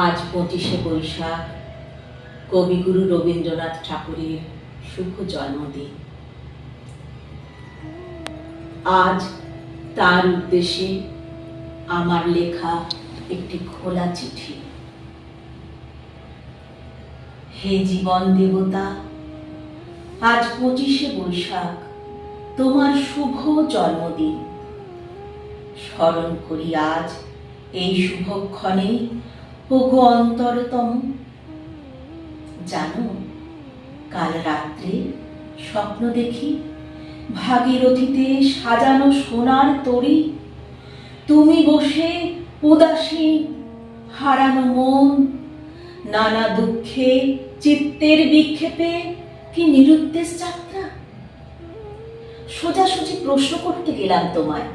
আজ 25শে বৈশাখ, কবিগুরু রবীন্দ্রনাথ ঠাকুরের শুভ জন্মদিন। আজ তার উদ্দেশ্যে আমার লেখা একটি খোলা চিঠি। হে জীবন দেবতা, আজ 25শে বৈশাখ, তোমার শুভ জন্মদিন। স্মরণ করি আজ এই শুভক্ষণে ওগো অন্তরতম। জানো, কাল রাত্রে স্বপ্ন দেখি ভাগীরথীতে সাজানো সোনার তরী, তুমি বসে উদাসীন, হারানো মন, নানা দুঃখে চিত্তের বিক্ষেপে কি নিরুদ্দেশ যাত্রা। সোজাসুজি প্রশ্ন করতে গেলাম তোমায়।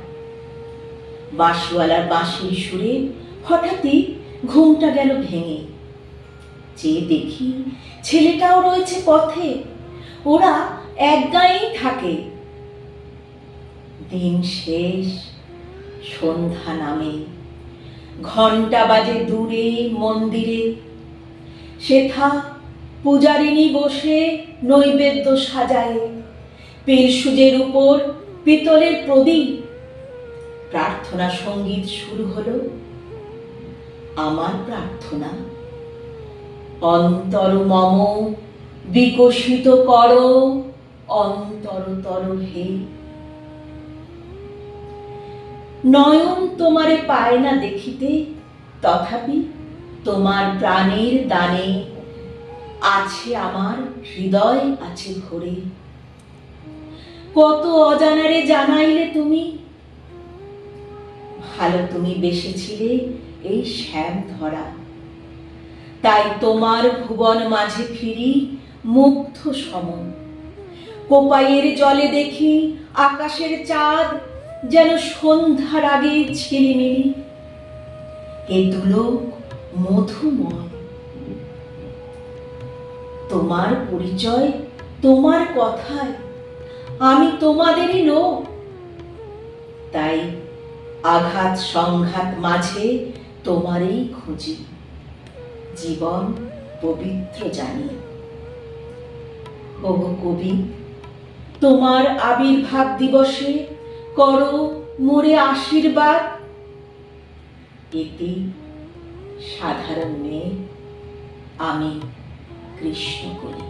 বাঁশওয়ালার বাঁশির সুরে হঠাৎই ঘুমটা গেল ভেঙে। যে দেখি ছেলেটাও রয়েছে পথে, ওরা এক গায়েই থাকে। দিন শেষ, সন্ধ্যা নামে, ঘণ্টা বাজে দূরে মন্দিরে। সেথা পূজারিনী বসে নৈবেদ্য সাজায়, পীরসুজের উপর পিতলের প্রদীপ। প্রার্থনা সঙ্গীত শুরু হলো। আমার প্রার্থনা, অন্তর মম বিকশিত করো অন্তরতর হে। নয়ন তোমারে পায় না দেখিতে, তথাপি তোমার প্রাণের দানে আছে আমার হৃদয় আছে ভরে। কত অজানারে জানাইলে তুমি, ভালো তুমি বেসেছিলে এই শ্যাম ধরা। তাই তোমার ভুবন মাঝে ফিরি মুগ্ধ সম। কোপাইয়ের জলে দেখি আকাশের চাঁদ যেন সন্ধ্যার আগে ঝিলিমিলি। এ দুলোক মধুময়। তোমার পরিচয় তোমার কথায়, আমি তোমাদেরই লোক। তাই আঘাত সংঘাত মাঝে তোমারই খুঁজি, জীবন পবিত্র জানি। ওগো কবি, তোমার আবির্ভাব দিবসে করো মোরে আশীর্বাদ। এতে সাধারণ মেয়ে, আমি কৃষ্ণ কলি।